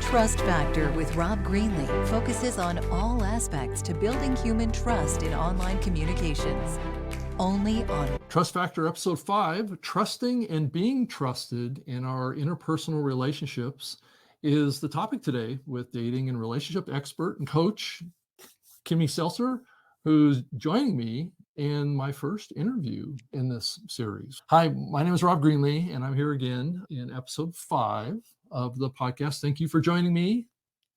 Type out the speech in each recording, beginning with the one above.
Trust Factor with Rob Greenlee focuses on all aspects to building human trust in online communications. Only on Trust Factor Episode 5, Trusting and Being Trusted in Our Interpersonal Relationships, is the topic today with dating and relationship expert and coach, Kimmy Seltzer, who's joining me in my first interview in this series. Hi, my name is Rob Greenlee, and I'm here again in Episode 5 of the podcast. Thank you for joining me.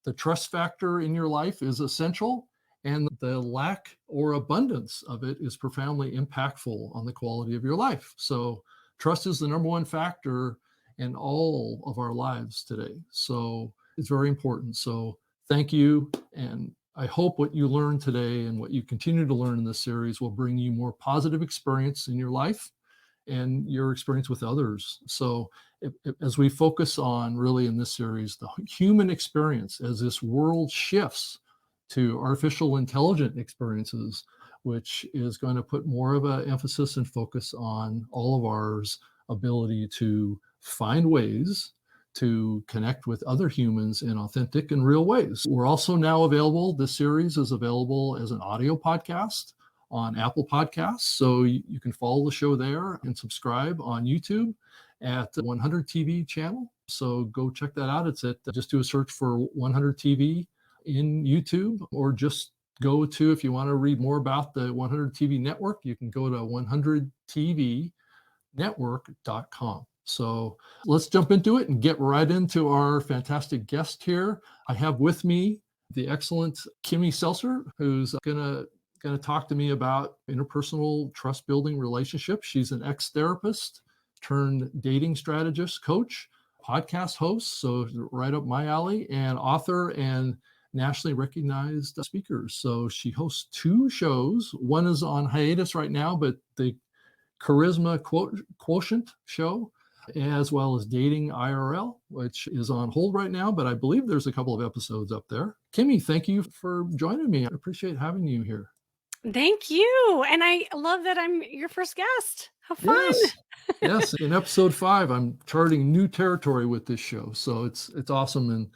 The trust factor in your life is essential, and the lack or abundance of it is profoundly impactful on the quality of your life. So trust is the number one factor in all of our lives today. So it's very important. So thank you. And I hope what you learned today and what you continue to learn in this series will bring you more positive experience in your life and your experience with others. So as we focus on really in this series, the human experience as this world shifts to artificial intelligent experiences, which is going to put more of an emphasis and focus on all of ours ability to find ways to connect with other humans in authentic and real ways. We're also now available, this series is available as an audio podcast on Apple Podcasts. So you can follow the show there and subscribe on YouTube at the 100 TV channel. So go check that out. It's just do a search for 100 TV in YouTube, or just go to, if you want to read more about the 100 TV network, you can go to 100tvnetwork.com. So let's jump into it and get right into our fantastic guest here. I have with me the excellent Kimmy Seltzer, who's going to talk to me about interpersonal trust building relationships. She's an ex-therapist turned dating strategist, coach, podcast host, so right up my alley, and author and nationally recognized speaker. So she hosts 2 shows. One is on hiatus right now, but the Charisma Quotient Show, as well as Dating IRL, which is on hold right now, but I believe there's a couple of episodes up there. Kimmy, thank you for joining me. I appreciate having you here. Thank you. And I love that I'm your first guest. How fun. Yes. In episode 5, I'm charting new territory with this show. So it's awesome. And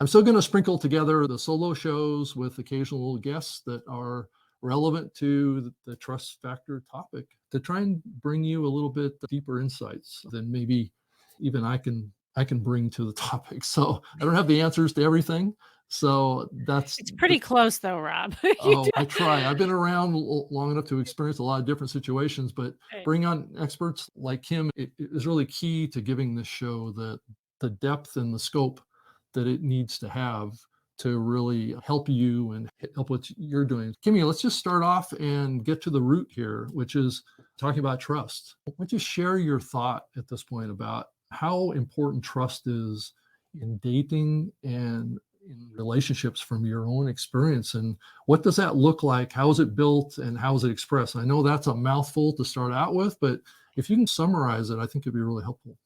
I'm still going to sprinkle together the solo shows with occasional guests that are relevant to the trust factor topic to try and bring you a little bit deeper insights than maybe even I can bring to the topic. So I don't have the answers to everything. So it's pretty close though, Rob. I try. I've been around long enough to experience a lot of different situations, but bring on experts like Kim. It is really key to giving this show the depth and the scope that it needs to have to really help you and help what you're doing. Kimmy, let's just start off and get to the root here, which is talking about trust. Why don't you share your thought at this point about how important trust is in dating and in relationships from your own experience, and what does that look like? How is it built and how is it expressed? I know that's a mouthful to start out with, but if you can summarize it, I think it'd be really helpful.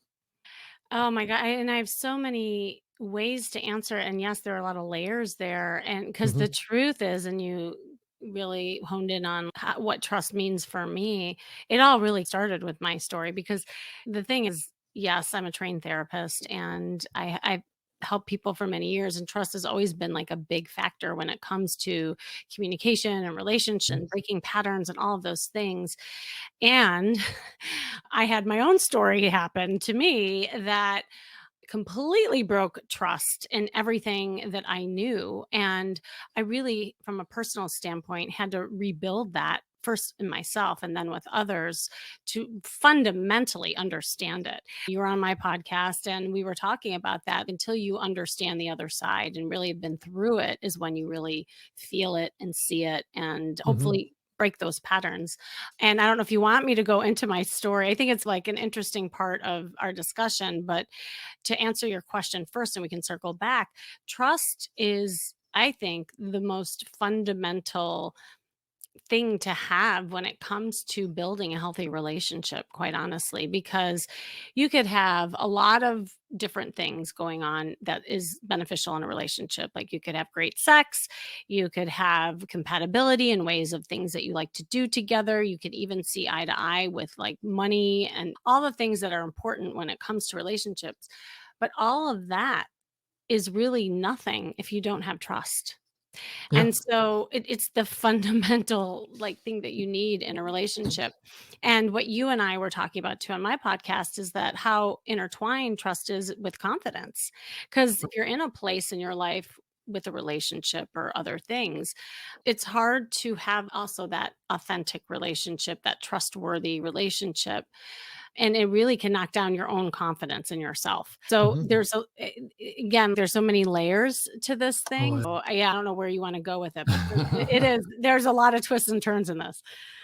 Oh my God. And I have so many ways to answer it. And yes, there are a lot of layers there. And because the truth is, and you really honed in on what trust means for me, it all really started with my story. Because the thing is, yes, I'm a trained therapist and I've helped people for many years, and trust has always been like a big factor when it comes to communication and relationship and breaking patterns and all of those things. And I had my own story happen to me that completely broke trust in everything that I knew. And I really, from a personal standpoint, had to rebuild that first in myself and then with others to fundamentally understand it. You were on my podcast and we were talking about that. Until you understand the other side and really have been through it is when you really feel it and see it and hopefully break those patterns. And I don't know if you want me to go into my story. I think it's like an interesting part of our discussion, but to answer your question first, and we can circle back, trust is, I think, the most fundamental thing to have when it comes to building a healthy relationship, quite honestly, because you could have a lot of different things going on that is beneficial in a relationship. Like you could have great sex, you could have compatibility in ways of things that you like to do together. You could even see eye to eye with like money and all the things that are important when it comes to relationships. But all of that is really nothing if you don't have trust. Yeah. And so it's the fundamental like thing that you need in a relationship. And what you and I were talking about too on my podcast is that how intertwined trust is with confidence. Because if you're in a place in your life with a relationship or other things, it's hard to have also that authentic relationship, that trustworthy relationship, and it really can knock down your own confidence in yourself. So Mhm. again, there's so many layers to this Oh, thing. yeah. So yeah, I don't know where you want to go with it, but there's a lot of twists and turns in this.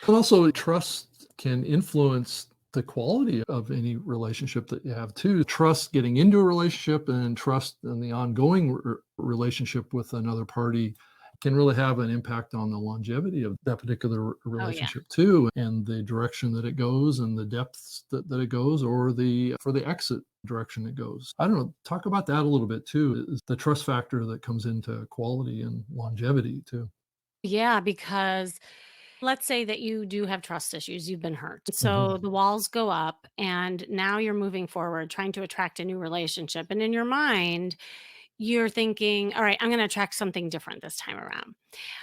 And also, trust can influence the quality of any relationship that you have too. Trust getting into a relationship and trust in the ongoing relationship with another party can really have an impact on the longevity of that particular Oh yeah. relationship too, and the direction that it goes and the depths that it goes, or the for the exit direction it goes. I don't know. Talk about that a little bit too. Is the trust factor that comes into quality and longevity too. Yeah, because let's say that you do have trust issues, you've been hurt. Hmm. So the walls go up and now you're moving forward trying to attract a new relationship. And in your mind, you're thinking, all right, I'm going to attract something different this time around.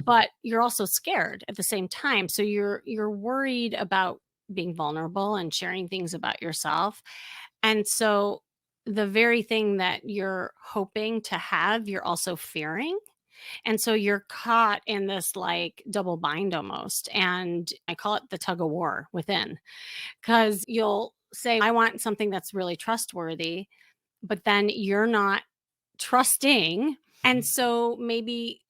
But you're also scared at the same time. So you're worried about being vulnerable and sharing things about yourself. And so the very thing that you're hoping to have, you're also fearing. And so you're caught in this like double bind almost. And I call it the tug of war within, because you'll say, I want something that's really trustworthy, but then you're not trusting. And so maybe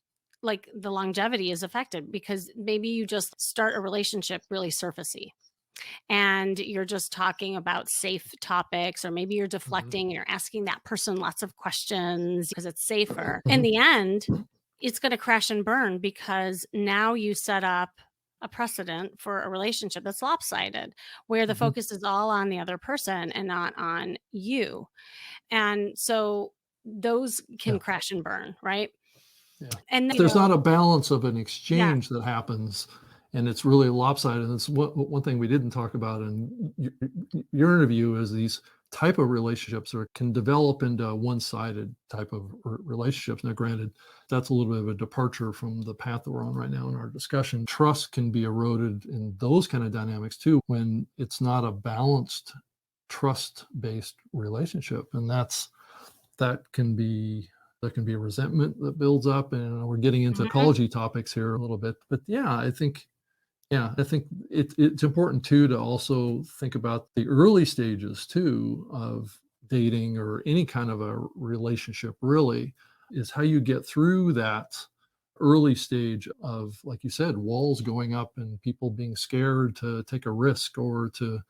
like the longevity is affected because maybe you just start a relationship really surfacey and you're just talking about safe topics, or maybe you're Hmm. deflecting and you're asking that person lots of questions because it's safer. In Hmm. the end, it's going to crash and burn because now you set up a precedent for a relationship that's lopsided, where the Hmm. focus is all on the other person and not on you. And so those can Yeah. crash and burn, right? Yeah. And If there's not a balance of an yeah. exchange that happens and it's really lopsided, and it's one thing we didn't talk about in your interview is these type of relationships or can develop into one-sided type of relationships. Now, granted, that's a little bit of a departure from the path that we're on right now in our discussion. Trust can be eroded in those kind of dynamics too when it's not a balanced trust-based relationship, and that can be there can be a resentment that builds up, and we're getting into Mhm. ecology topics here a little bit. But I think it's important too to also think about the early stages too of dating or any kind of a relationship. Really, is how you get through that early stage of, like you said, walls going up and people being scared to take a risk or to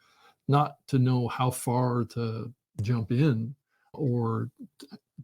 not to know how far to jump in or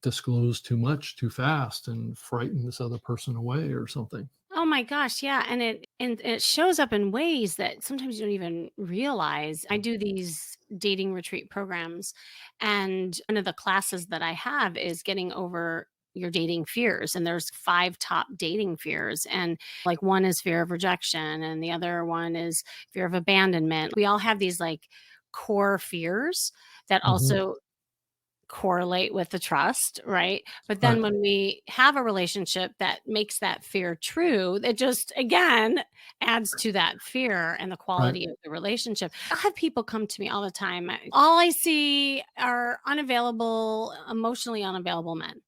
disclose too much too fast and frighten this other person away or something. Oh my gosh, yeah, and it shows up in ways that sometimes you don't even realize. I do these dating retreat programs, and one of the classes that I have is getting over your dating fears, and there's 5 top dating fears, and like one is fear of rejection and the other one is fear of abandonment. We all have these like core fears that Mhm. also correlate with the trust, right? But then Right. when we have a relationship that makes that fear true, it just again adds to that fear and the Right. quality of the relationship. I have people come to me all the time. All I see are unavailable, emotionally unavailable men.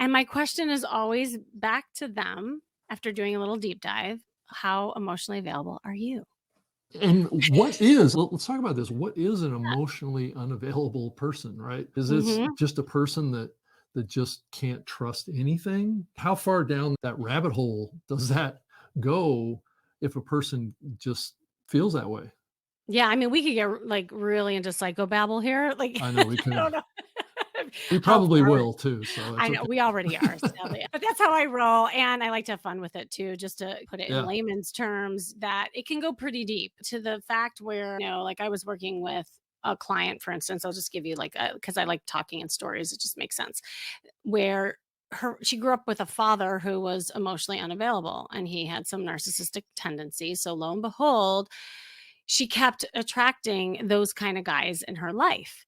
And my question is always back to them after doing a little deep dive. How emotionally available are you? And what is let's talk about this. What is an emotionally unavailable person, right? Is this Mhm. just a person that just can't trust anything? How far down that rabbit hole does that go if a person just feels that way? Yeah, I mean, we could get like really into psychobabble here. Like, I know I we could. don't know We how probably far. will too, so I it's know okay. we already are, sadly, but that's how I roll, and I like to have fun with it too, just to put it in Yeah. layman's terms that it can go pretty deep to the fact where, like I was working with a client, for instance, I'll just give you like because I like talking in stories, it just makes sense, where she grew up with a father who was emotionally unavailable and he had some narcissistic tendencies. So lo and behold, she kept attracting those kind of guys in her life.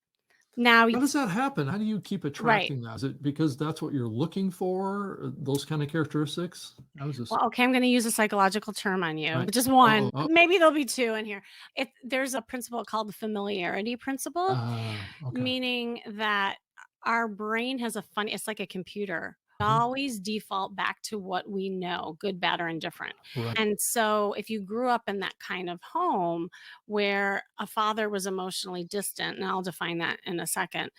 Now, How does that happen? How do you keep right. attracting that? Is it because that's what you're looking for? Those kind of characteristics? How does this? Well, okay, I'm going to use a psychological term on you, Right. just one. Oh, oh, Maybe there'll be two in here. There's a principle called the familiarity principle, okay. meaning that our brain has it's like a computer. We Mhm. always default back to what we know, good, bad, or indifferent. Right. And so if you grew up in that kind of home where a father was emotionally distant, and I'll define that in a second,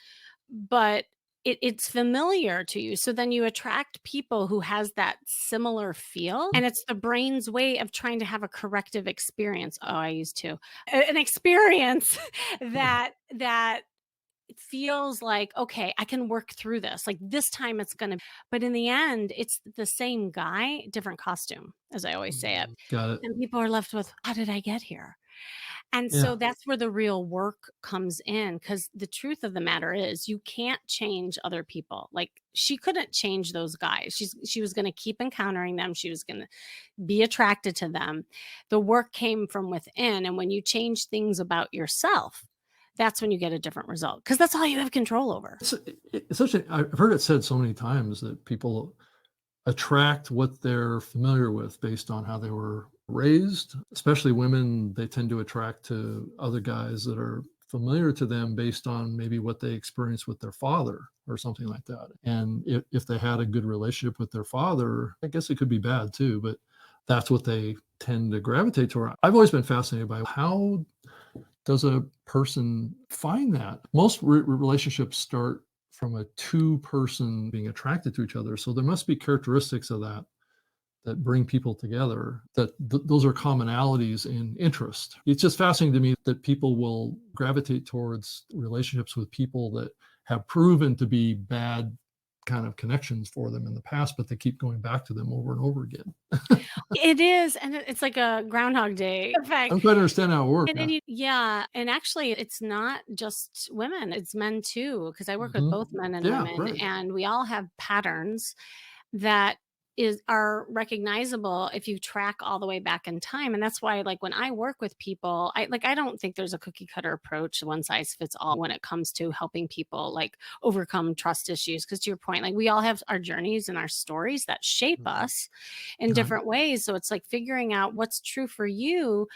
but it's familiar to you. So then you attract people who has that similar feel, and it's the brain's way of trying to have a corrective experience. Oh, I used to. An experience that feels like, okay, I can work through this. Like this time it's going to, but in the end, it's the same guy, different costume, as I always say it. Got it. And people are left with, how did I get here? And so Yeah. that's where the real work comes in, because the truth of the matter is you can't change other people. Like she couldn't change those guys. She was going to keep encountering them. She was going to be attracted to them. The work came from within. And when you change things about yourself, that's when you get a different result, because that's all you have control over. It's such a, I've heard it said so many times that people attract what they're familiar with based on how they were raised. Especially women, they tend to attract to other guys that are familiar to them based on maybe what they experienced with their father or something like that. And if they had a good relationship with their father, I guess it could be bad too, but that's what they tend to gravitate toward. I've always been fascinated by how does a person find that? Most relationships start from a two-person being attracted to each other. So there must be characteristics of that that bring people together, that those are commonalities in interest. It's just fascinating to me that people will gravitate towards relationships with people that have proven to be bad kind of connections for them in the past, but they keep going back to them over and over again. It is. And it's like a Groundhog Day I'm effect. trying to understand how it works. And yeah, and actually, it's not just women; it's men too. Because I work with Mhm. both men and Yeah, women, right. and we all have patterns that are recognizable if you track all the way back in time. And that's why, like when I work with people, I don't think there's a cookie cutter approach, one size fits all, when it comes to helping people like overcome trust issues. Because to your point, like we all have our journeys and our stories that shape Mhm. us in Right. different ways. So it's like figuring out what's true for you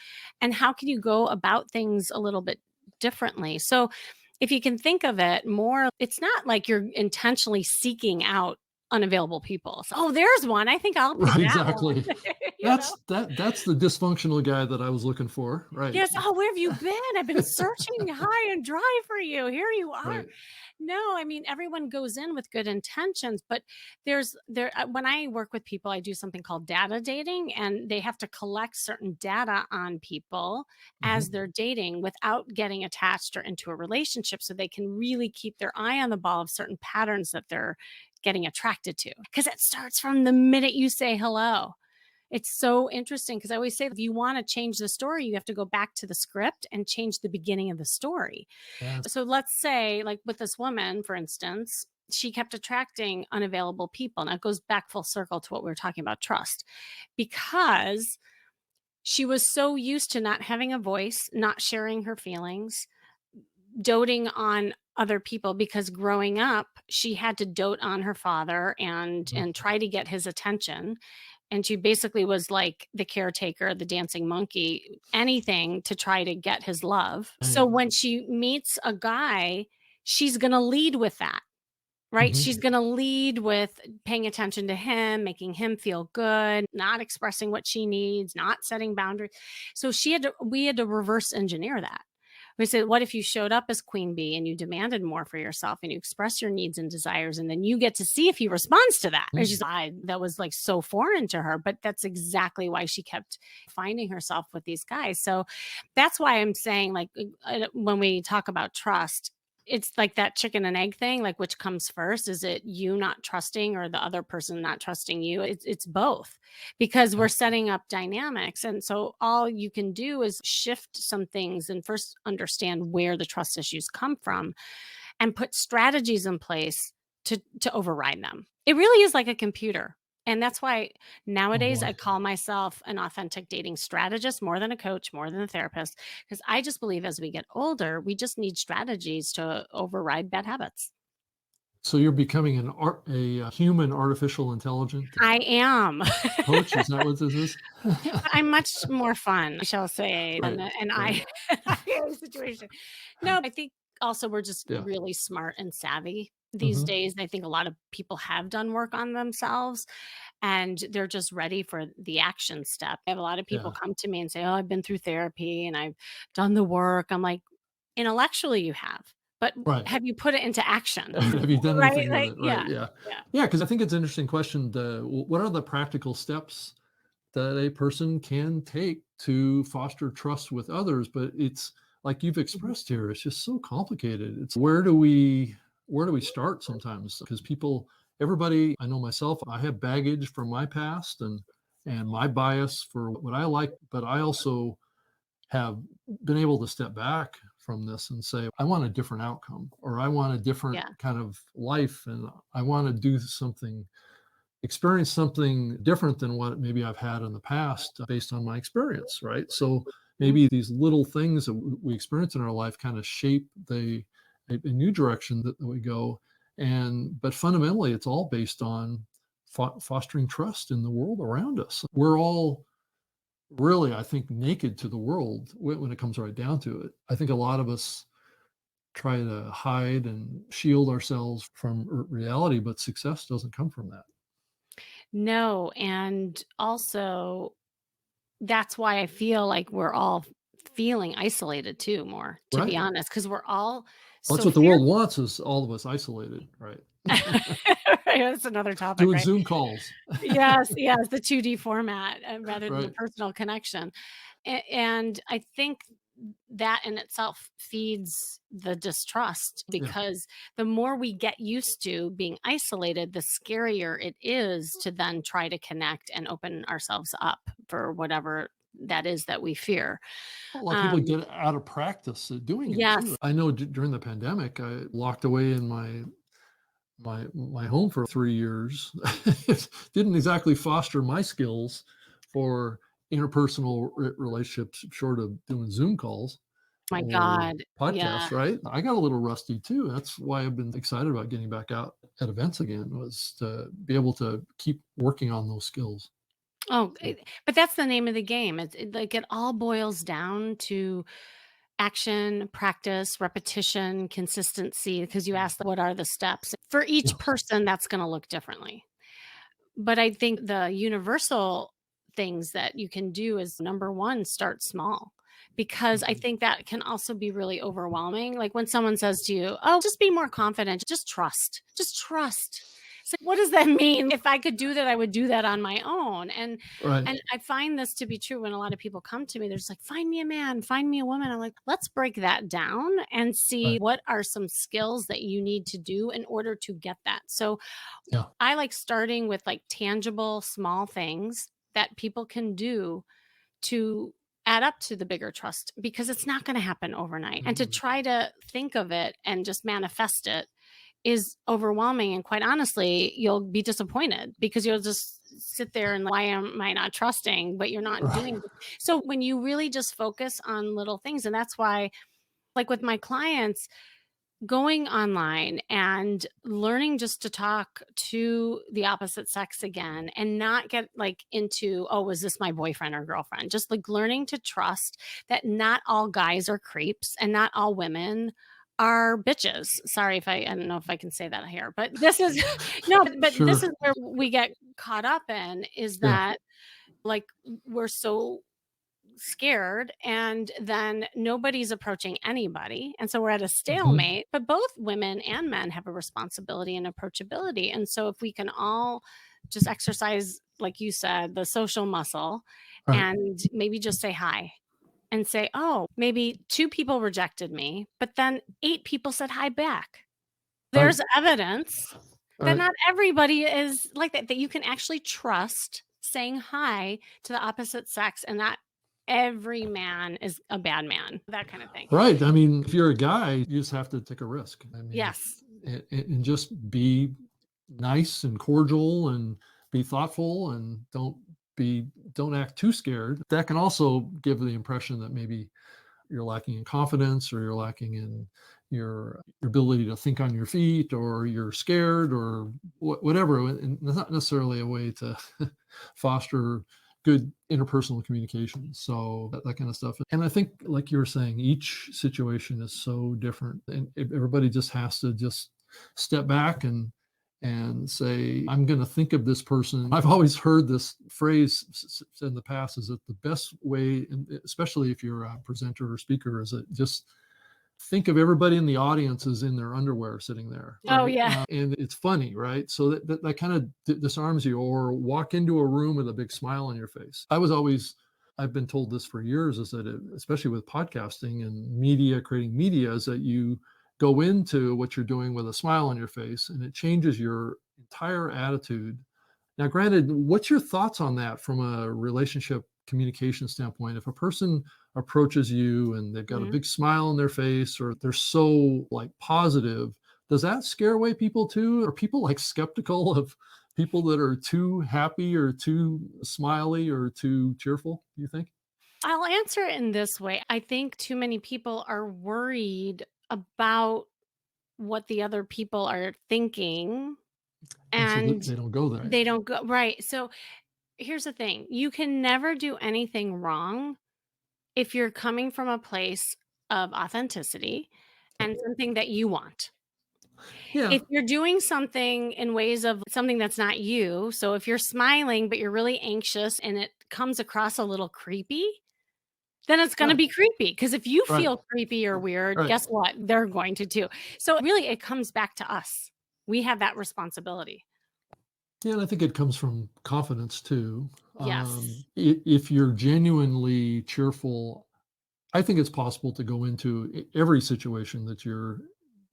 and how can you go about things a little bit differently. So if you can think of it more, it's not like you're intentionally seeking out unavailable people. So, oh, there's one. I think I'll pick Right, that one. exactly. You know? That's the dysfunctional guy that I was looking for. Right. Yes. Oh, where have you been? I've been searching high and dry for you. Here you are. Right. No, I mean everyone goes in with good intentions, but when I work with people, I do something called data dating, and they have to collect certain data on people Mhm. as they're dating without getting attached or into a relationship, so they can really keep their eye on the ball of certain patterns that they're getting attracted to. Because it starts from the minute you say hello. It's so interesting because I always say if you want to change the story, you have to go back to the script and change the beginning of the story. Yes. So let's say, like with this woman, for instance, she kept attracting unavailable people. Now it goes back full circle to what we were talking about, trust, because she was so used to not having a voice, not sharing her feelings, doting on other people, because growing up she had to dote on her father Mhm. and try to get his attention, and she basically was like the caretaker, the dancing monkey, anything to try to get his love. So Right. when she meets a guy, she's going to lead with that. Right? Mhm. She's going to lead with paying attention to him, making him feel good, not expressing what she needs, not setting boundaries. So we had to reverse engineer that. We said, what if you showed up as queen bee and you demanded more for yourself and you express your needs and desires, and then you get to see if he responds to that? And Mhm. she's like, that was like so foreign to her, but that's exactly why she kept finding herself with these guys. So that's why I'm saying, like, when we talk about trust, it's like that chicken and egg thing, like which comes first? Is it you not trusting or the other person not trusting you? It's both, because we're Yeah. setting up dynamics. And so all you can do is shift some things and first understand where the trust issues come from and put strategies in place to override them. It really is like a computer. And that's why Oh nowadays I boy. call myself an authentic dating strategist more than a coach, more than a therapist, because I just believe as we get older, we just need strategies to override bad habits. So you're becoming a human artificial intelligent I am. coach? Is that what this is? I'm much more fun, I shall say, than Right, an right. I situation. No, I think also we're just Yeah. really smart and savvy these Mhm. days. I think a lot of people have done work on themselves and they're just ready for the action step. I have a lot of people Yeah. come to me and say, "Oh, I've been through therapy and I've done the work." I'm like, "Intellectually you have, but Right. have you put it into action?" Have you done Right? anything with Like, it? Right, yeah. yeah. Yeah. Yeah, because I think it's an interesting question, what are the practical steps that a person can take to foster trust with others? But it's like you've Mhm. expressed here, it's just so complicated. It's where do we start sometimes? Because everybody, I know myself, I have baggage from my past and my bias for what I like, but I also have been able to step back from this and say, I want a different outcome, or I want a different Yeah. kind of life, and I want to do something, experience something different than what maybe I've had in the past based on my experience, right? So Mhm. maybe these little things that we experience in our life kind of shape a new direction that we go. But fundamentally, it's all based on fostering trust in the world around us. We're all really, I think, naked to the world when it comes right down to it. I think a lot of us try to hide and shield ourselves from reality, but success doesn't come from that. No, and also that's why I feel like we're all feeling isolated too more, to be Right. honest, because 'cause we're all Well, that's so what the world fearful. wants, is all of us isolated, right? That's another topic, Doing right? Zoom calls. Yes, yes, the 2D format, rather than the Right. personal connection. And I think that in itself feeds the distrust Yeah. because the more we get used to being isolated, the scarier it is to then try to connect and open ourselves up for whatever that is that we fear. A lot of people Um, get out of practice at doing it too. yes. I know during the pandemic, I locked away in my home for 3 years. It didn't exactly foster my skills for interpersonal relationships short of doing Zoom calls My or God. Yeah. podcasts, right? I got a little rusty too. That's why I've been excited about getting back out at events again, was to be able to keep working on those skills. Oh, So, but that's the name of the game. Like it all boils down to action, practice, repetition, consistency. Because you asked, what are the steps? For yeah. each person, that's going to look differently. But I think the universal things that you can do is number one, start small. Because I Mhm. think that can also be really overwhelming. Like when someone says to you, "Oh, just be more confident, just trust, just trust." It's like, what does that mean? If I could do that, I would do that on my own. Right, And I find this to be true when a lot of people come to me. They're just like, "Find me a man, find me a woman." I'm like, let's break that down and see right. what are some skills that you need to do in order to get that. So Yeah. I like starting with like tangible small things that people can do to add up to the bigger trust because it's not going to happen overnight. And to Mhm. try to think of it and just manifest it is overwhelming. And quite honestly, you'll be disappointed because you'll just sit there and why am I not trusting? But you're not Right. doing it. So when you really just focus on little things, and that's why, like with my clients, going online and learning just to talk to the opposite sex again and not get like into, oh, was this my boyfriend or girlfriend? Just like learning to trust that not all guys are creeps and not all women are bitches. Sorry if I don't know if I can say that here, but this is no, but this Sure. is where we get caught up in is Yeah. that like we're so scared and then nobody's approaching anybody and so we're at a Mhm. stalemate, but both women and men have a responsibility and approachability, and so if we can all just exercise, like you said, the social muscle Right. and maybe just say hi and say, oh, maybe two people rejected me but then eight people said hi back. Right. There's evidence that Right. not everybody is like that, that you can actually trust saying hi to the opposite sex and not every man is a bad man, that kind of thing. Right. I mean, if you're a guy, you just have to take a risk. I mean, Yes. and just be nice and cordial and be thoughtful and don't act too scared. That can also give the impression that maybe you're lacking in confidence, or you're lacking in your ability to think on your feet, or you're scared, or whatever. And it's not necessarily a way to foster good interpersonal communication. So that kind of stuff. And I think, like you were saying, each situation is so different, and everybody just has to just step back and say, I'm going to think of this person. I've always heard this phrase said in the past, is that the best way, especially if you're a presenter or speaker, is that just think of everybody in the audience as in their underwear sitting there. Right? Oh, yeah. And it's funny, right? So that kind of disarms you. Or walk into a room with a big smile on your face. I've been told this for years, is that especially with podcasting and media, creating media, is that you go into what you're doing with a smile on your face, and it changes your entire attitude. Now, granted, what's your thoughts on that from a relationship communication standpoint? If a person approaches you and they've got a big smile on their face, or they're so like positive, does that scare away people too? Are people like skeptical of people that are too happy or too smiley or too cheerful, do you think? I'll answer it in this way. I think too many people are worried about what the other people are thinking, And so and they don't go there. they don't go right. So here's the thing. You can never do anything wrong if you're coming from a place of authenticity and something that you want. Yeah. If you're doing something in ways of something that's not you, so if you're smiling but you're really anxious and it comes across a little creepy, then it's going to Yeah. be creepy, because if you Right. feel creepy or weird, Right. guess what? They're going to too. So really, it comes back to us. We have that responsibility. Yeah, and I think it comes from confidence too. Yes. If you're genuinely cheerful, I think it's possible to go into every situation that you're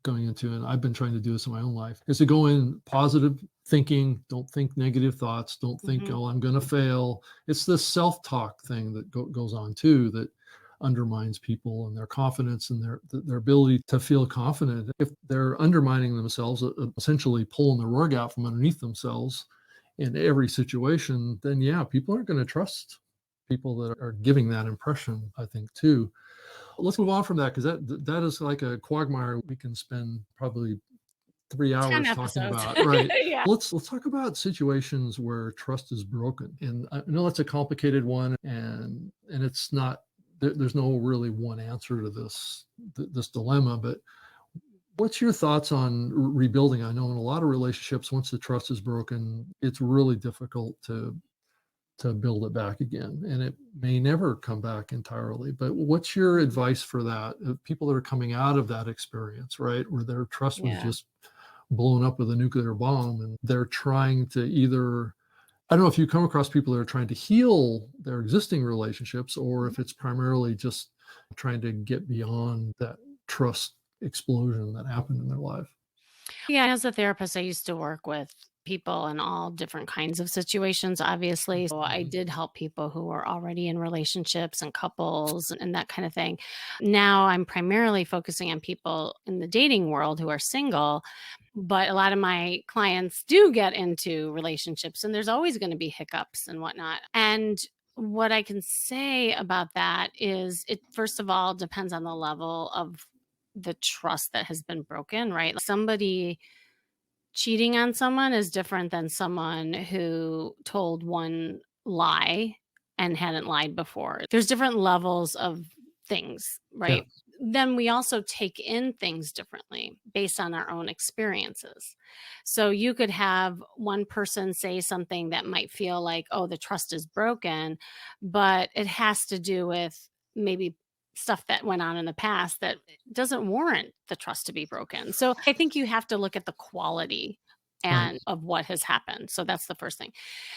going into. And I've been trying to do this in my own life, is to go in positive thinking. Don't think negative thoughts. Don't think, Mhm. oh, I'm going to fail. It's this self-talk thing that goes on too, that undermines people and their confidence and their ability to feel confident. If they're undermining themselves, essentially pulling the rug out from underneath themselves in every situation, then yeah, people aren't going to trust people that are giving that impression, I think, too. Let's move on from that, because that is like a quagmire we can spend probably 3 10 hours talking episodes. about. Right. Yeah. Let's talk about situations where trust is broken. And I know that's a complicated one, and it's not, there's no really one answer to this dilemma. But what's your thoughts on rebuilding? I know in a lot of relationships, once the trust is broken, it's really difficult to build it back again, and it may never come back entirely. But what's your advice for that? People that are coming out of that experience, right, where their trust was Yeah. just blown up with a nuclear bomb, and they're trying to either, I don't know if you come across people that are trying to heal their existing relationships, or if it's primarily just trying to get beyond that trust explosion that happened in their life. Yeah, as a therapist, I used to work with people in all different kinds of situations, obviously. So I Mhm. did help people who were already in relationships and couples and that kind of thing. Now I'm primarily focusing on people in the dating world who are single, but a lot of my clients do get into relationships, and there's always going to be hiccups and whatnot. And what I can say about that is, it first of all depends on the level of the trust that has been broken, right? Somebody cheating on someone is different than someone who told one lie and hadn't lied before. There's different levels of things, Yeah. right? Then we also take in things differently based on our own experiences. So you could have one person say something that might feel like, oh, the trust is broken, but it has to do with maybe stuff that went on in the past that doesn't warrant the trust to be broken. So I think you have to look at the quality Right. and of what has happened. So that's the first thing.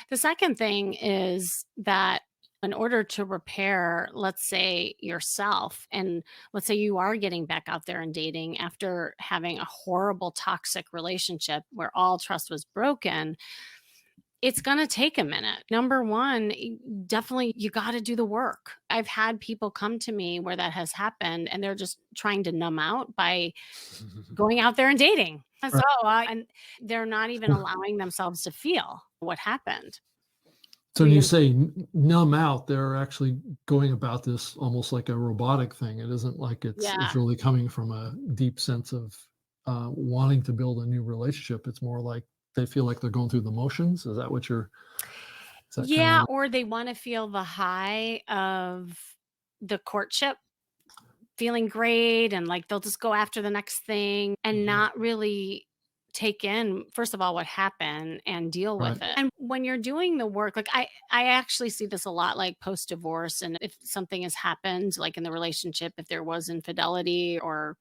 The second thing is that in order to repair, let's say yourself, and let's say you are getting back out there and dating after having a horrible toxic relationship where all trust was broken, it's going to take a minute. Number one, definitely you got to do the work. I've had people come to me where that has happened and they're just trying to numb out by going out there and dating. So, and they're not even allowing themselves to feel what happened. So when you say numb out, they're actually going about this almost like a robotic thing. It isn't like it's really coming from a deep sense of wanting to build a new relationship. It's more like they feel like they're going through the motions. Is that what you're? Yeah, or they want to feel the high of the courtship, feeling great, and like they'll just go after the next thing and not really take in, first of all, what happened and deal with it. And when you're doing the work, like I actually see this a lot, like post-divorce, and if something has happened, like in the relationship, if there was infidelity or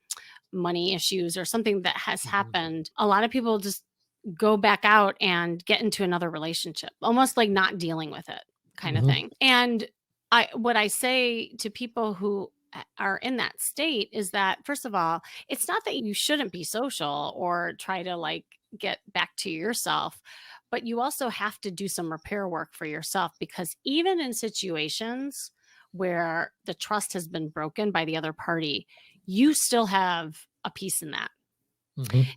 money issues or something that has happened, a lot of people just go back out and get into another relationship, almost like not dealing with it kind of thing. And what I say to people who are in that state is that, first of all, it's not that you shouldn't be social or try to like get back to yourself, but you also have to do some repair work for yourself, because even in situations where the trust has been broken by the other party, you still have a piece in that.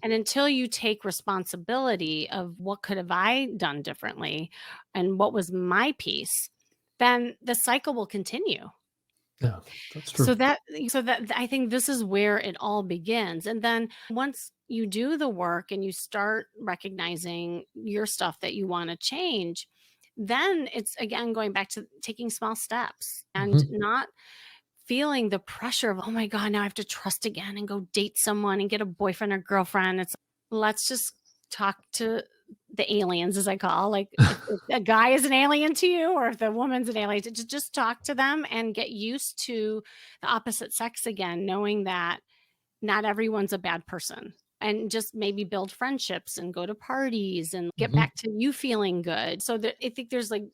And until you take responsibility of what could have I done differently and what was my piece, then the cycle will continue. Yeah, that's true. So that I think this is where it all begins. And then once you do the work and you start recognizing your stuff that you want to change, then it's again going back to taking small steps and not feeling the pressure of, oh my God, now I have to trust again and go date someone and get a boyfriend or girlfriend. It's let's just talk to the aliens, as I call, like if a guy is an alien to you or if the woman's an alien, to just talk to them and get used to the opposite sex again, knowing that not everyone's a bad person, and just maybe build friendships and go to parties and get back to you feeling good. So I think there's like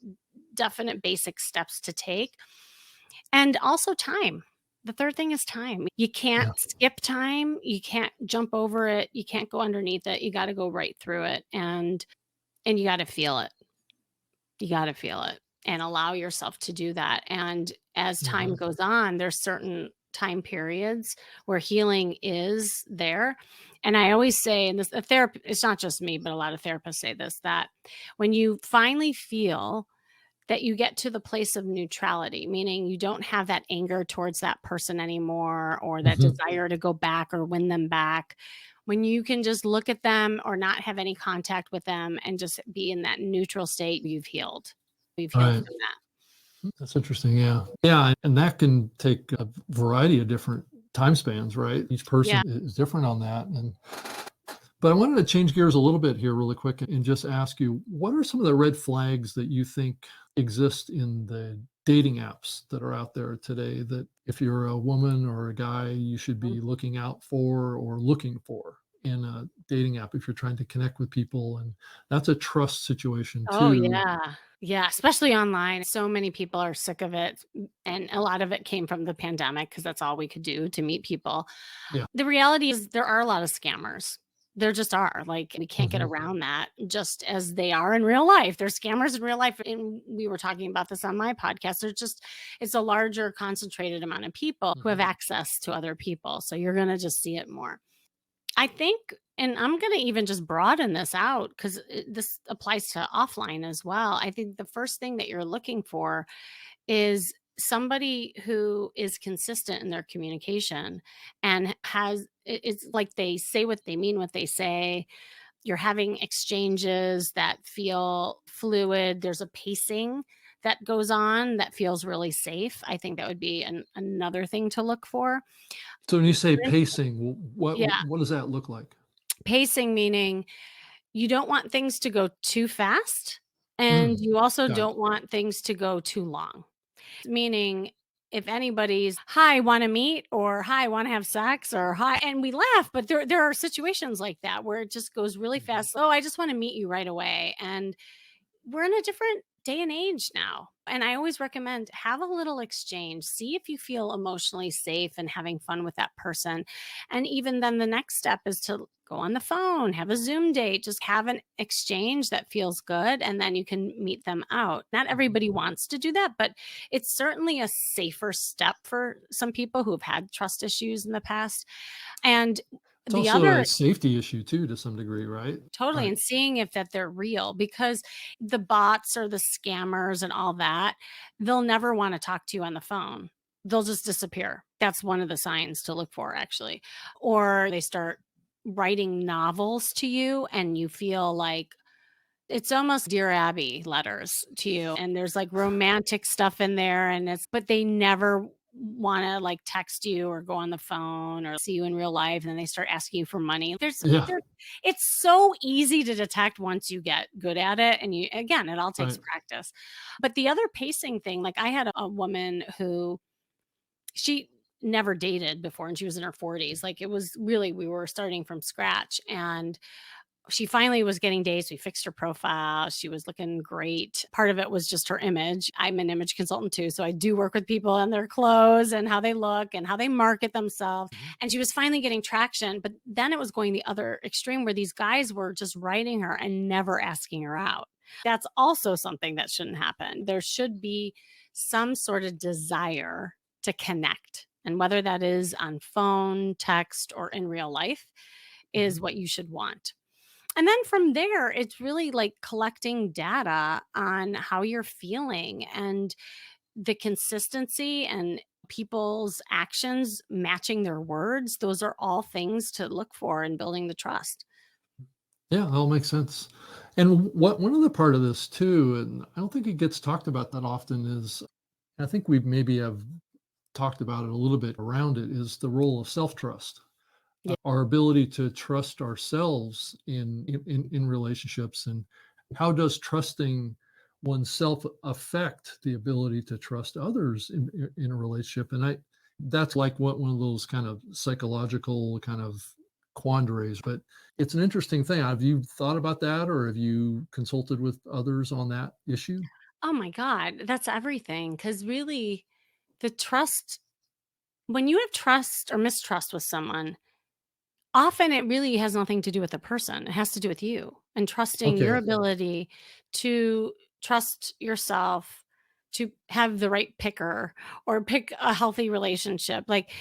definite basic steps to take. And also time. The third thing is time. You can't skip time. You can't jump over it. You can't go underneath it. You got to go right through it. And you got to feel it. You got to feel it and allow yourself to do that. And as time goes on, there's certain time periods where healing is there. And I always say, and this, a therapist, it's not just me, but a lot of therapists say this, that when you finally feel that you get to the place of neutrality, meaning you don't have that anger towards that person anymore, or that desire to go back or win them back, when you can just look at them or not have any contact with them and just be in that neutral state, you've healed. You've healed from that. That's interesting. Yeah. Yeah. And that can take a variety of different time spans, right? Each person is different on that. But I wanted to change gears a little bit here really quick and just ask you, what are some of the red flags that you think exist in the dating apps that are out there today that if you're a woman or a guy, you should be looking out for or looking for in a dating app if you're trying to connect with people? And that's a trust situation too. Oh, yeah. Yeah, especially online. So many people are sick of it. And a lot of it came from the pandemic because that's all we could do to meet people. Yeah. The reality is there are a lot of scammers. There just are. Like, we can't get around that, just as they are in real life. There's scammers in real life. And we were talking about this on my podcast. It's a larger concentrated amount of people who have access to other people. So you're going to just see it more. I think, and I'm going to even just broaden this out because this applies to offline as well. I think the first thing that you're looking for is somebody who is consistent in their communication and it's like they say what they mean, what they say. You're having exchanges that feel fluid. There's a pacing that goes on that feels really safe. I think that would be another thing to look for. So when you say pacing, what does that look like? Pacing meaning you don't want things to go too fast, and you also don't want things to go too long. Meaning, if anybody's, hi, want to meet, or hi, want to have sex, or hi, and we laugh, but there are situations like that where it just goes really fast. Oh, I just want to meet you right away. And we're in a different day and age now. And I always recommend have a little exchange, see if you feel emotionally safe and having fun with that person. And even then the next step is to go on the phone, have a Zoom date, just have an exchange that feels good. And then you can meet them out. Not everybody wants to do that, but it's certainly a safer step for some people who have had trust issues in the past. And It's The also a other safety issue too, to some degree, right? Totally, Right. and seeing if that they're real, because the bots or the scammers and all that, they'll never wanna talk to you on the phone. They'll just disappear. That's one of the signs to look for, actually. Or they start writing novels to you, and you feel like it's almost Dear Abby letters to you, and there's, like, romantic stuff in there, and but they never wanna, like, text you or go on the phone or see you in real life, and then they start asking you for money. Yeah. It's so easy to detect once you get good at it, and again, it all takes Right. practice. But the other pacing thing, like, I had a woman who she never dated before, and she was in her 40s. Like, it was really we were starting from scratch, and she finally was getting dates. We fixed her profile. She was looking great. Part of it was just her image. I'm an image consultant too. So I do work with people and their clothes and how they look and how they market themselves. Mhm. And she was finally getting traction. But then it was going the other extreme where these guys were just writing her and never asking her out. That's also something that shouldn't happen. There should be some sort of desire to connect. And whether that is on phone, text, or in real life is Mhm. what you should want. And then from there, it's really like collecting data on how you're feeling and the consistency and people's actions matching their words. Those are all things to look for in building the trust. Yeah, that all makes sense. And what one other part of this too, and I don't think it gets talked about that often, is I think we maybe have talked about it a little bit around it, is the role of self-trust. Yeah. Our ability to trust ourselves in relationships, and how does trusting oneself affect the ability to trust others in a relationship? And that's like what one of those kind of psychological kind of quandaries, but it's an interesting thing. Have you thought about that, or have you consulted with others on that issue? Oh my God, that's everything. Because really, the trust, when you have trust or mistrust with someone, often it really has nothing to do with the person. It has to do with you and trusting your Okay. ability to trust yourself, to have the right picker or pick a healthy relationship. Like,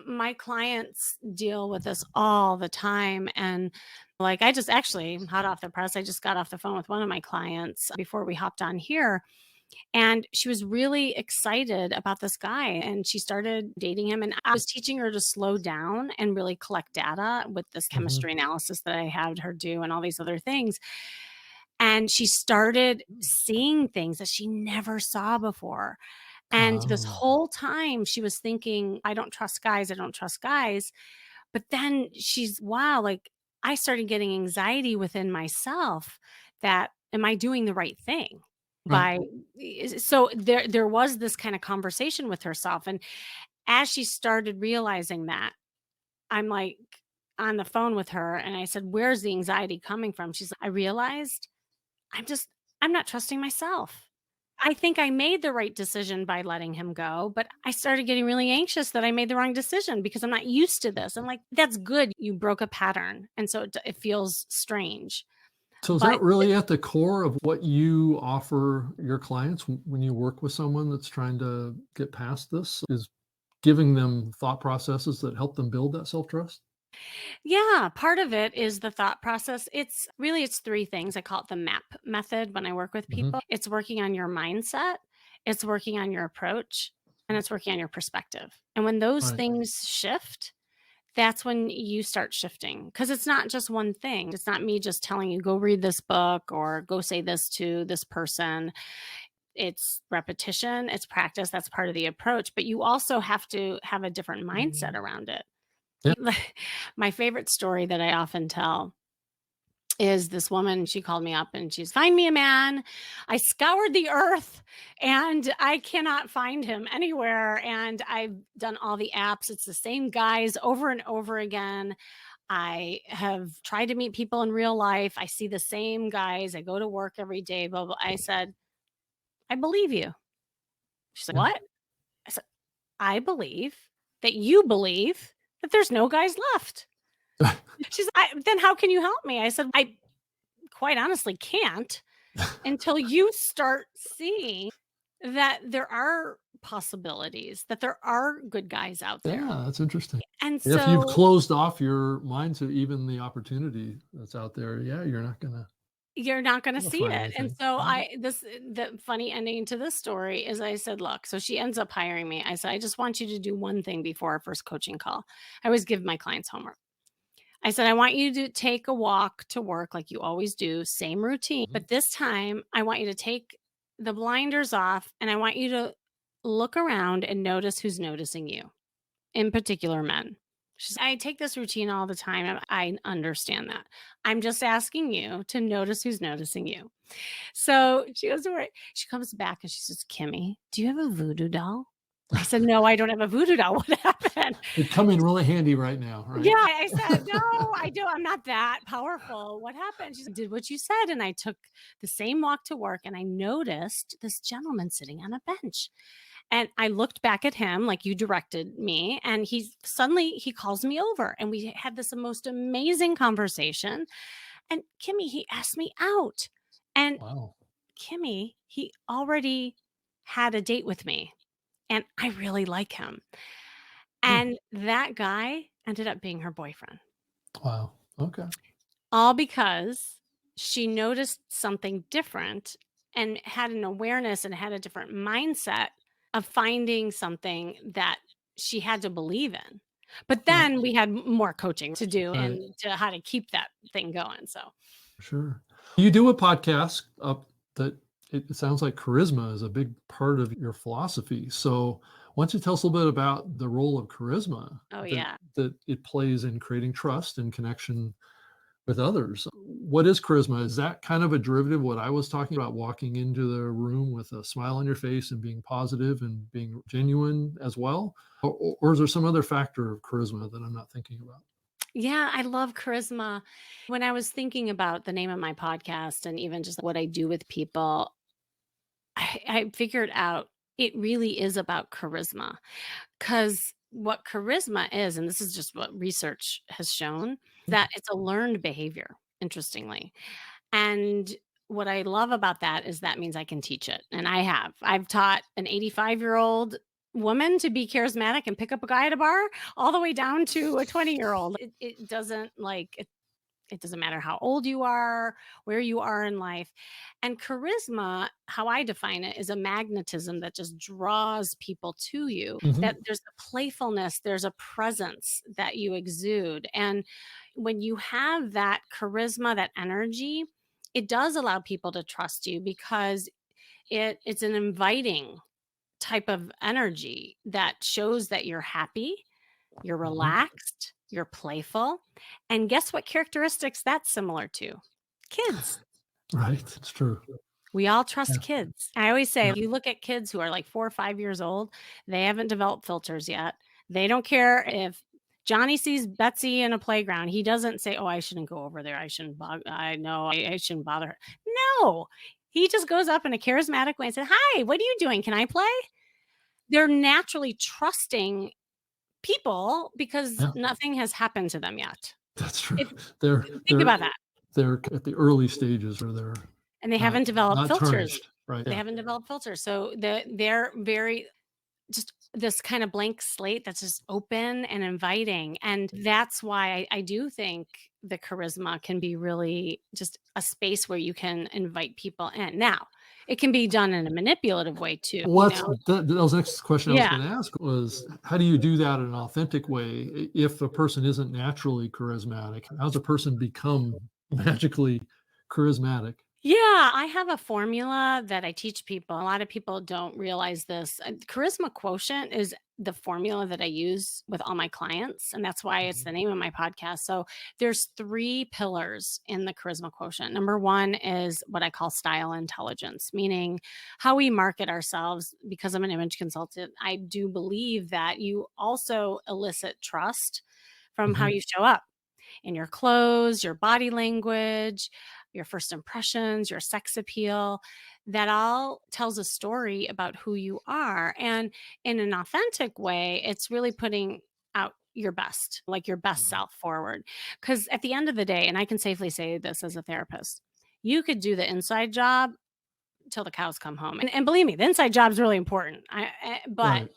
my clients deal with this all the time. And like, I just actually, hot off the press, I just got off the phone with one of my clients before we hopped on here, and she was really excited about this guy and she started dating him. And I was teaching her to slow down and really collect data with this Hmm. chemistry analysis that I had her do and all these other things. And she started seeing things that she never saw before. And this Oh, whole time she was thinking, I don't trust guys. I don't trust guys. But then wow, like I started getting anxiety within myself that am I doing the right thing? right. By so there was this kind of conversation with herself. And as she started realizing that, I'm like on the phone with her and I said, "Where's the anxiety coming from?" She's like, "I realized I'm just I'm not trusting myself. I think I made the right decision by letting him go, but I started getting really anxious that I made the wrong decision because I'm not used to this." I'm like, "That's good. You broke a pattern." And so it feels strange. So is that But really at the core of what you offer your clients when you work with someone that's trying to get past this? Is giving them thought processes that help them build that self-trust? yeah, part of it is the thought process. It's three things. I call it the MAP method when I work with Mhm. people. It's working on your mindset, it's working on your approach, and it's working on your perspective. And when those Right. things shift, that's when you start shifting, because it's not just one thing. It's not me just telling you, go read this book or go say this to this person. It's repetition, it's practice. That's part of the approach. But you also have to have a different mindset around it. Yeah. My favorite story that I often tell is this woman. She called me up and she's, find me a man. I scoured the earth and I cannot find him anywhere. And I've done all the apps. It's the same guys over and over again. I have tried to meet people in real life. I see the same guys. I go to work every day. Blah, blah. I said, I believe you. She's like, Yeah. what? I said, I believe that you believe that there's no guys left. She's then how can you help me? I said, I quite honestly can't until you start seeing that there are possibilities, that there are good guys out there. Yeah, that's interesting. And If you've so closed off your mind to even the opportunity that's out there, yeah, you're not gonna you're not gonna see find it. And anything. so Right. the funny ending to this story is I said, "Look," so she ends up hiring me. I said, "I just want you to do one thing before our first coaching call." I always give my clients homework. I said, "I want you to take a walk to work like you always do, same routine, Mhm. but this time I want you to take the blinders off and I want you to look around and notice who's noticing you, in particular men." She said, "I take this routine all the time. And I understand that. I'm just asking you to notice who's noticing you." So she goes to work. She comes back and she says, "Kimmy, do you have a voodoo doll?" I said, "No, I don't have a voodoo doll. What happened?" It'd come in really handy right now, Yeah, right? I said, "No, I do I'm not that powerful. What happened?" She's like, "Did what you said." And I took the same walk to work and I noticed this gentleman sitting on a bench. And I looked back at him like you directed me, and he calls me over and we had this most amazing conversation. And Kimmy, he asked me out. And Wow. Kimmy, he already had a date with me and I really like him. Hmm. And that guy ended up being her boyfriend. Wow. Okay. All because she noticed something different and had an awareness and had a different mindset of finding something that she had to believe in. But Right. then we had more coaching to do Right. and to how to keep that thing going. So, Sure. You do a podcast that it sounds like charisma is a big part of your philosophy. So why don't you tell us a little bit about the role of charisma oh that yeah. it plays in creating trust and connection with others? What is charisma? Is that kind of a derivative of what I was talking about, walking into the room with a smile on your face and being positive and being genuine as well? Or is there some other factor of charisma that I'm not thinking about? Yeah, I love charisma. When I was thinking about the name of my podcast and even just what I do with people, I figured out it really is about charisma. Because what charisma is, and this is just what research has shown, that it's a learned behavior, interestingly. And what I love about that is that means I can teach it. And I have. I've taught an 85-year-old woman to be charismatic and pick up a guy at a bar all the way down to a 20-year-old. It doesn't it doesn't matter how old you are, where you are in life. And charisma, how I define it, is a magnetism that just draws people to you. Mhm. That there's a playfulness, there's a presence that you exude. And when you have that charisma, that energy, it does allow people to trust you because it's an inviting type of energy that shows that you're happy, you're Mhm. relaxed, you're playful. And guess what characteristics that's similar to? Kids. Right. It's true. We all Yeah. trust kids. I always say, Yeah. if you look at kids who are like 4 or 5 years old, they haven't developed filters yet. They don't care if Johnny sees Betsy in a playground. He doesn't say, "Oh, I shouldn't go over there. I shouldn't I know I shouldn't bother her." No. He just goes up in a charismatic way and says, "Hi, what are you doing? Can I play?" They're naturally trusting people because Yeah. nothing has happened to them yet. That's true. If They're think they're about that. they're at the early stages where they're And they not haven't developed not filters. tarnished. Right. They Yeah. haven't developed filters. So they're very just this kind of blank slate that's just open and inviting. And that's why I do think the charisma can be really just a space where you can invite people in. Now, it can be done in a manipulative way too, you What's know? that was the next question I was Yeah. gonna ask was, how do you do that in an authentic way if a person isn't naturally charismatic? How does a person become magically charismatic? Yeah, I have a formula that I teach people. A lot of people don't realize this. Charisma Quotient is the formula that I use with all my clients, and that's why it's Mhm. the name of my podcast. So there's three pillars in the Charisma Quotient. Number one is what I call style intelligence, meaning how we market ourselves. Because I'm an image consultant, I do believe that you also elicit trust from how Mhm. you show up in your clothes, your body language, your first impressions, your sex appeal. That all tells a story about who you are. And in an authentic way, it's really putting out your best, like your best Mhm. self forward. Because at the end of the day, and I can safely say this as a therapist, you could do the inside job till the cows come home. And believe me, the inside job is really important. But Right.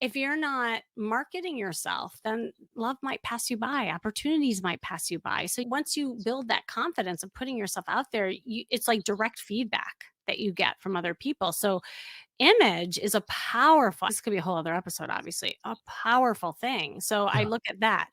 If you're not marketing yourself, then love might pass you by, opportunities might pass you by. So once you build that confidence of putting yourself out there, it's like direct feedback that you get from other people. So image is a powerful, this could be a whole other episode, obviously, a powerful thing. So I Yeah. look at that.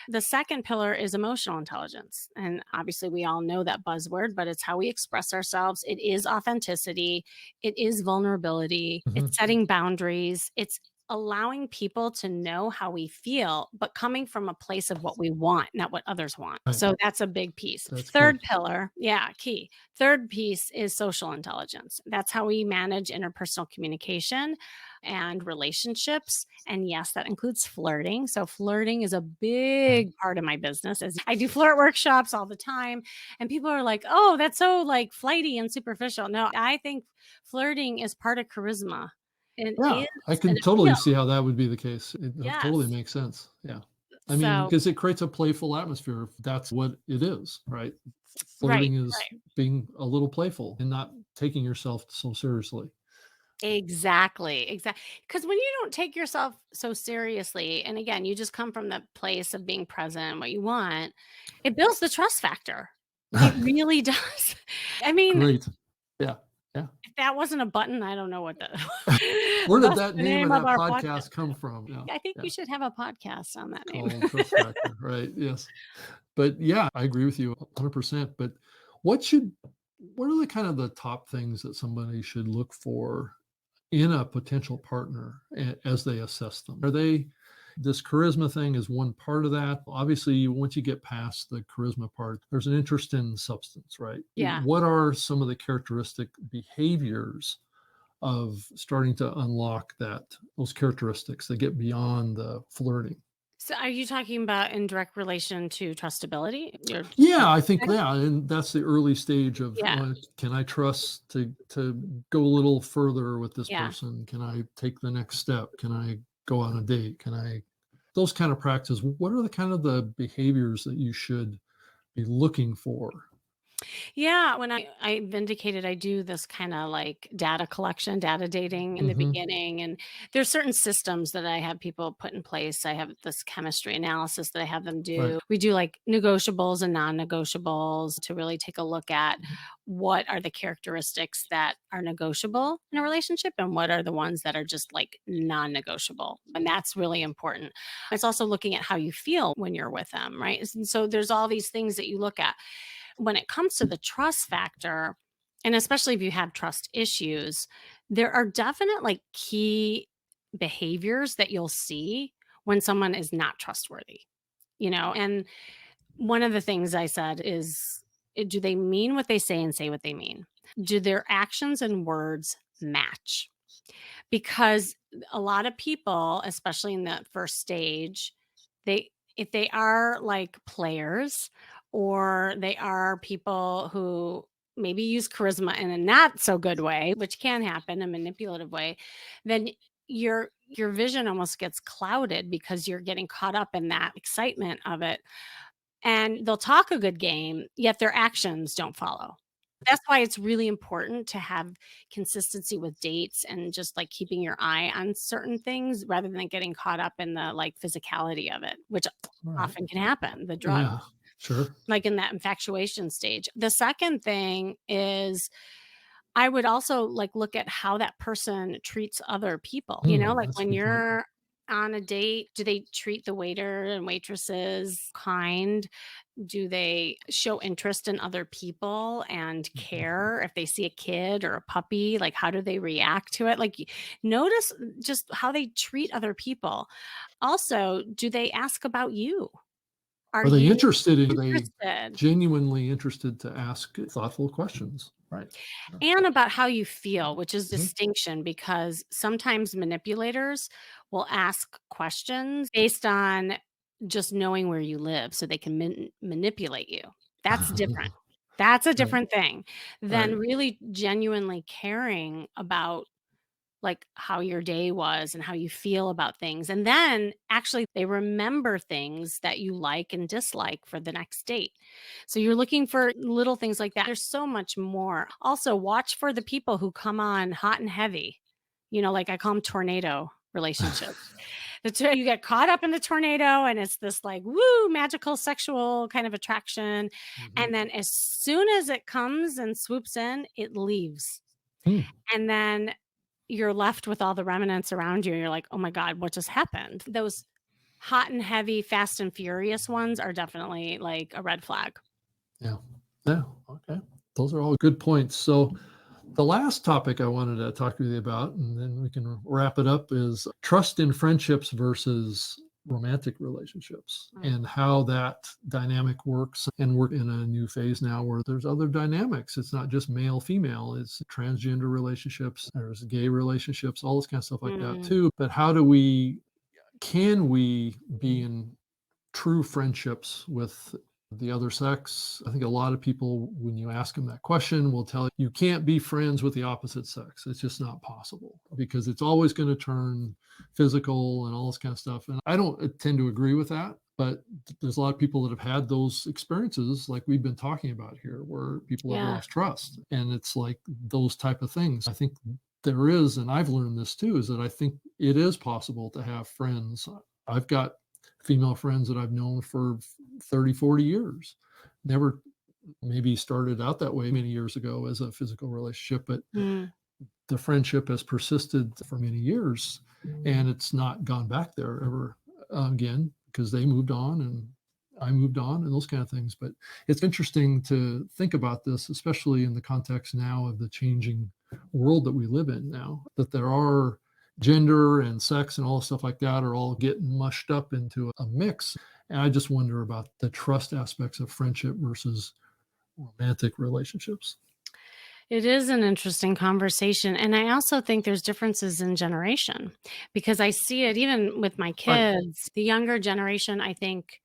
The second pillar is emotional intelligence. And obviously, we all know that buzzword, but it's how we express ourselves. It is authenticity, it is vulnerability, Mhm. it's setting boundaries, it's allowing people to know how we feel, but coming from a place of what we want, not what others want. Right. So that's a big piece. That's Third key. pillar, yeah, key. Third piece is social intelligence. That's how we manage interpersonal communication and relationships. And yes, that includes flirting. So flirting is a Right. big part of my business. As I do flirt workshops all the time, and people are like, "Oh, that's so like flighty and superficial." No, I think flirting is part of charisma. It Yeah, is I an can totally appeal. see how that would be the case. It totally Yes. makes sense. Yeah. I mean, So, because it creates a playful atmosphere if that's what it is, right? right, Flirting is right. being a little playful and not taking yourself so seriously. Exactly, exactly. Because when you don't take yourself so seriously, and again, you just come from the place of being present, what you want, it builds the trust factor. It really does. I mean, Great. Yeah. Yeah. if that wasn't a button, I don't know what the Where did what's that the name name of of that our podcast. podcast come from? Yeah. I think Yeah. you should have a podcast on that name. Called Trust Factor, right? Yes. But yeah, I agree with you 100%. But what should what are the kind of the top things that somebody should look for in a potential partner as they assess them? Are they this charisma thing is one part of that. Obviously, once you get past the charisma part, there's an interest in substance, right? Yeah. What are some of the characteristic behaviors of starting to unlock those characteristics that get beyond the flirting? So are you talking about in direct relation to trustability? You're Yeah, I think yeah, and that's the early stage of yeah, can I trust to go a little further with this yeah. person? Can I take the next step? Can I go on a date? Can I those kind of practices? What are the kind of the behaviors that you should be looking for? Yeah, when I've indicated I do this kinda like data collection, data dating in the Hmm. beginning, and there's certain systems that I have people put in place. I have this chemistry analysis that I have them Right. do. We do like negotiables and non-negotiables to really take a look at what are the characteristics that are negotiable in a relationship and what are the ones that are just like non-negotiable. And that's really important. It's also looking at how you feel when you're with them, right? And so there's all these things that you look at when it comes to the trust factor, and especially if you have trust issues, there are definite like key behaviors that you'll see when someone is not trustworthy, you know? And one of the things I said is, do they mean what they say and say what they mean? Do their actions and words match? Because a lot of people, especially in the first stage, they if they are like players or they are people who maybe use charisma in a not so good way, which can happen, a manipulative way, then your vision almost gets clouded because you're getting caught up in that excitement of it. And they'll talk a good game, yet their actions don't follow. That's why it's really important to have consistency with dates and just, like, keeping your eye on certain things rather than getting caught up in the, like, physicality of it, which All right. often can happen, the drug, Yeah. Sure. like, in that infatuation stage. The second thing is I would also, like, look at how that person treats other people, like, That's a when good point. you're on a date, do they treat the waiter and waitresses kind? Do they show interest in other people and Mhm. care if they see a kid or a puppy? Like, how do they react to it? Like, notice just how they treat other people. Also, do they ask about you? Are Are they you interested in? Are they interested? genuinely interested to ask thoughtful questions? Right. Yeah. And about how you feel, which is Mhm. distinction because sometimes manipulators will ask questions based on just knowing where you live so they can manipulate you. That's different. That's a Right. different thing than Right. really genuinely caring about like how your day was and how you feel about things. And then actually they remember things that you like and dislike for the next date. So you're looking for little things like that. There's so much more. Also, watch for the people who come on hot and heavy. Like I call them tornado. relationship. You get caught up in the tornado and it's this like, woo, magical sexual kind of attraction. And then as soon as it comes and swoops in, it leaves. Hmm. And then you're left with all the remnants around you. And you're like, oh my God, what just happened? Those hot and heavy, fast and furious ones are definitely like a red flag. Yeah. Yeah. Okay. Those are all good points. So the last topic I wanted to talk to you about, and then we can wrap it up, is trust in friendships versus romantic relationships and how that dynamic works. And we're in a new phase now where there's other dynamics. It's not just male, female, it's transgender relationships, there's gay relationships, all this kind of stuff like that too. But can we be in true friendships with the other sex? I think a lot of people, when you ask them that question, will tell you can't be friends with the opposite sex. It's just not possible because it's always going to turn physical and all this kind of stuff. And I don't tend to agree with that, but there's a lot of people that have had those experiences like we've been talking about here, where people have lost trust. And it's like those type of things. I think there is, and I've learned this too, is that I think it is possible to have friends. I've got female friends that I've known for 30, 40 years. Never maybe started out that way many years ago as a physical relationship, but the friendship has persisted for many years and it's not gone back there ever again because they moved on and I moved on and those kind of things. But it's interesting to think about this, especially in the context now of the changing world that we live in now, that there are gender and sex and all stuff like that are all getting mushed up into a mix. And I just wonder about the trust aspects of friendship versus romantic relationships. It is an interesting conversation. And I also think there's differences in generation because I see it even with my kids. The younger generation, I think,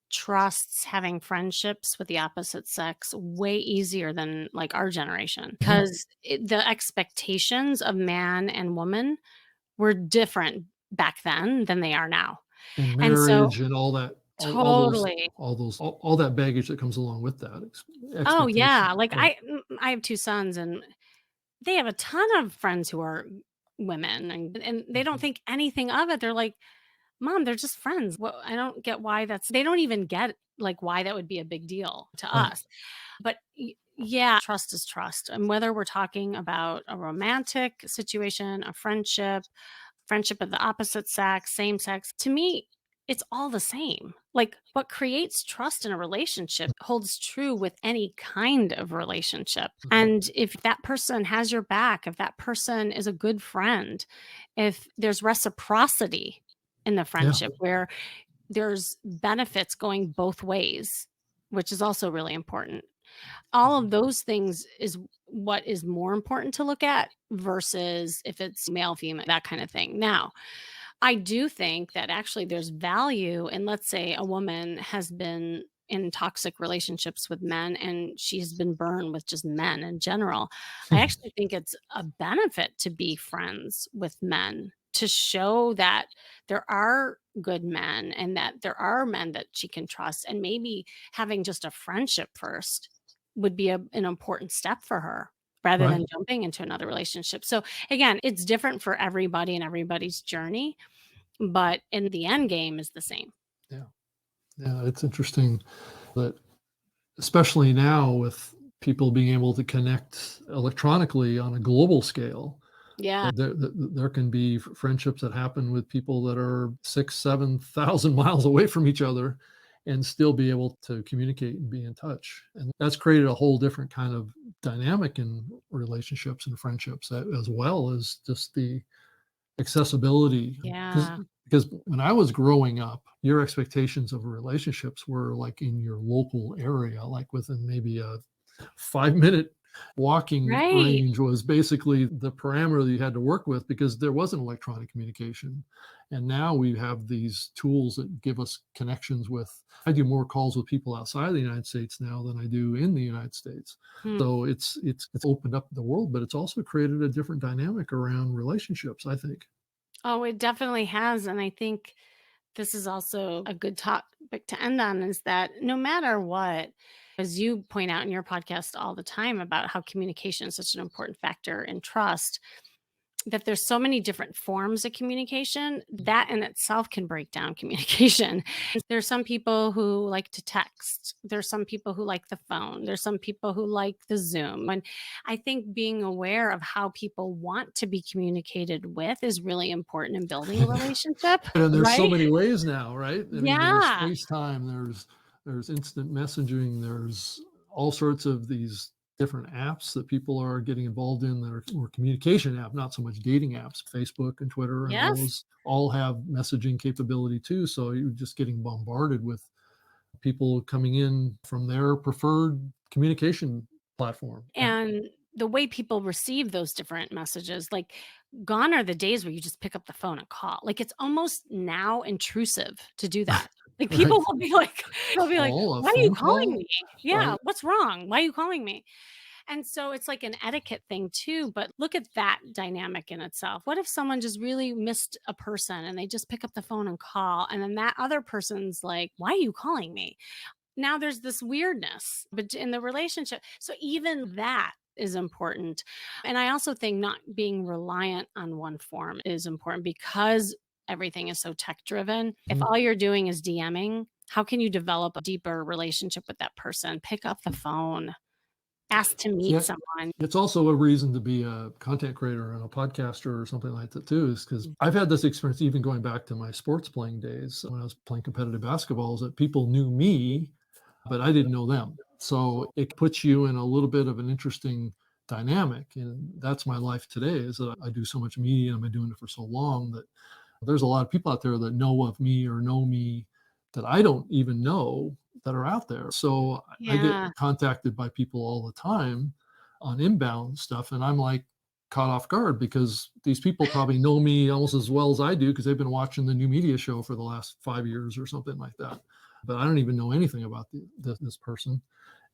trusts having friendships with the opposite sex way easier than like our generation because the expectations of man and woman were different back then than they are now. And And so marriage and all that, totally. all that baggage that comes along with that Oh expectation. yeah. Like Right. I have 2 sons and they have a ton of friends who are women and they don't think anything of it. They're like, "Mom, they're just friends." Well, I don't get why they don't even get like why that would be a big deal to Right. us. But yeah, trust is trust. And whether we're talking about a romantic situation, a friendship of the opposite sex, same sex, to me, it's all the same. Like what creates trust in a relationship holds true with any kind of relationship. And if that person has your back, if that person is a good friend, if there's reciprocity in the friendship where there's benefits going both ways, which is also really important. All of those things is what is more important to look at versus if it's male, female, that kind of thing. Now, I do think that actually there's value in, let's say, a woman has been in toxic relationships with men and she's been burned with just men in general. I actually think it's a benefit to be friends with men to show that there are good men and that there are men that she can trust. And maybe having just a friendship first would be an important step for her rather than jumping into another relationship. So again, it's different for everybody and everybody's journey, but in the end game is the same. Yeah. Yeah. It's interesting that, especially now with people being able to connect electronically on a global scale, Yeah. there can be friendships that happen with people that are 6,000-7,000 miles away from each other and still be able to communicate and be in touch. And that's created a whole different kind of dynamic in relationships and friendships, as well as just the accessibility. Yeah. Because when I was growing up, your expectations of relationships were like in your local area, like within maybe a 5-minute walking Right. range was basically the parameter that you had to work with because there wasn't electronic communication. And now we have these tools that give us connections with. I do more calls with people outside of the United States now than I do in the United States. So it's opened up the world, but it's also created a different dynamic around relationships, I think. Oh, it definitely has. And I think this is also a good topic to end on is that no matter what, as you point out in your podcast all the time about how communication is such an important factor in trust, that there's so many different forms of communication that in itself can break down communication. There's some people who like to text. There's some people who like the phone. There's some people who like the Zoom. And I think being aware of how people want to be communicated with is really important in building a relationship. And there's so Right? many ways now, right? I mean, there's Yeah. FaceTime, there's instant messaging, there's all sorts of these different apps that people are getting involved in that are or communication app, not so much dating apps. Facebook and Twitter and all Yes. those all have messaging capability too. So you're just getting bombarded with people coming in from their preferred communication platform. And the way people receive those different messages, like gone are the days where you just pick up the phone and call. Like it's almost now intrusive to do that. Like Right. people will be like, Call, a why are you phone calling call? me? Yeah, Right. what's wrong? Why are you calling me? And so it's like an etiquette thing too. But look at that dynamic in itself. What if someone just really missed a person and they just pick up the phone and call? And then that other person's like, why are you calling me? Now there's this weirdness but in the relationship. So even that is important. And I also think not being reliant on one form is important because everything is so tech driven. If Mhm. all you're doing is DMing, how can you develop a deeper relationship with that person? Pick up the phone, ask to meet Yeah. someone. It's also a reason to be a content creator and a podcaster or something like that too, is because I've had this experience even going back to my sports playing days when I was playing competitive basketball, is that people knew me, but I didn't know them. So it puts you in a little bit of an interesting dynamic. And that's my life today, is that I do so much media and I've been doing it for so long that there's a lot of people out there that know of me or know me that I don't even know that are out there. So I get Yeah. contacted by people all the time on inbound stuff. And I'm like caught off guard because these people probably know me almost as well as I do because they've been watching the new media show for the last 5 years or something like that. But I don't even know anything about this person.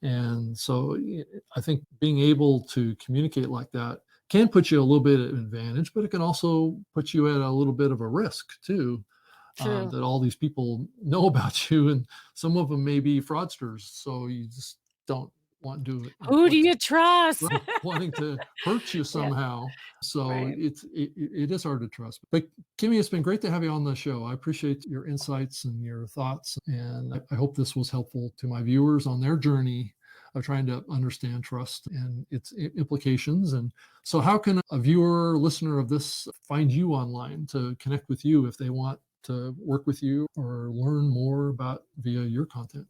And so I think being able to communicate like that can put you a little bit at an advantage, but it can also put you at a little bit of a risk too. True. That all these people know about you, and some of them may be fraudsters. So you just don't want to do it, Who do you trust? wanting to hurt you Yeah. somehow. So Right. it is hard to trust. But Kimmy, it's been great to have you on the show. I appreciate your insights and your thoughts, and I hope this was helpful to my viewers on their journey of trying to understand trust and its implications. And so, how can a viewer, listener of this find you online to connect with you if they want to work with you or learn more about via your content?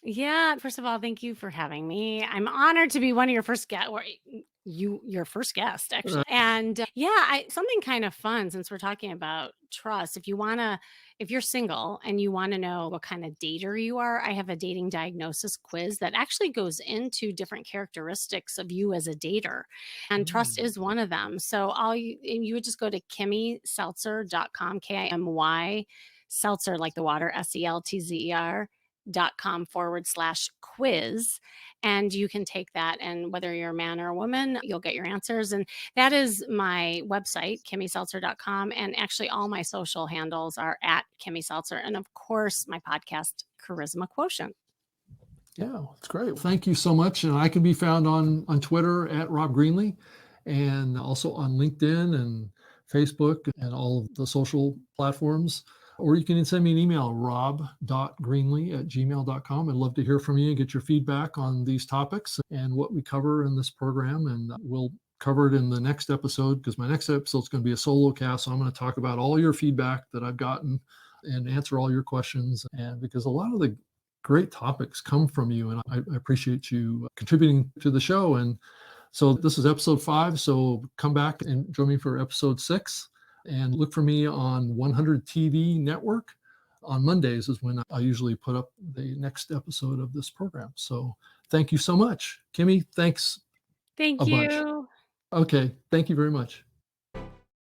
Yeah, first of all, thank you for having me. I'm honored to be one of your first guest or your first guest actually. And yeah, something kind of fun since we're talking about trust. If you're single and you want to know what kind of dater you are, I have a dating diagnosis quiz that actually goes into different characteristics of you as a dater. And trust is one of them. So you would just go to kimmyseltzer.com, KIMY seltzer like the water, seltzer.com/quiz, and you can take that, and whether you're a man or a woman you'll get your answers. And that is my website, kimmyseltzer.com, and actually all my social handles are at Kimmy Seltzer, and of course my podcast Charisma Quotient. Yeah, it's great. Thank you so much. And I can be found on Twitter at Rob Greenlee, and also on LinkedIn and Facebook and all of the social platforms. Or you can send me an email, rob.greenlee@gmail.com. I'd love to hear from you and get your feedback on these topics and what we cover in this program. And we'll cover it in the next episode, because my next episode is going to be a solo cast. So I'm going to talk about all your feedback that I've gotten and answer all your questions. And because a lot of the great topics come from you, and I appreciate you contributing to the show. And so this is episode 5. So come back and join me for episode 6. And look for me on 100 TV Network. On Mondays is when I usually put up the next episode of this program. So thank you so much. Kimmy, thanks Thank a bunch. you. Okay, thank you very much.